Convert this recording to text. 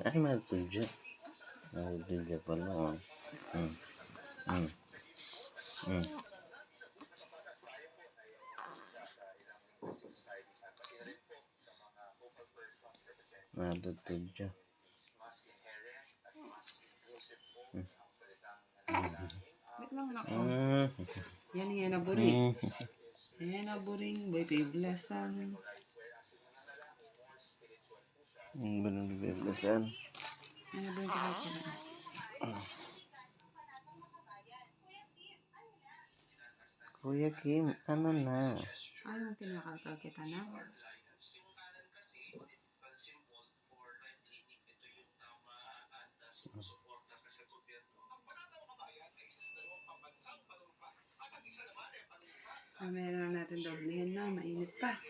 Ay, matudya. Matudya pala. Oh. Matudya. Wait lang na ko. Yan nga naburi. Yan naburing boy piblasan. Benar bebasan. Yan naburing piblasan. Kuya Kim, ano na? Ayaw kinakatag kita na. Meron natin doblehin na, mainit pa.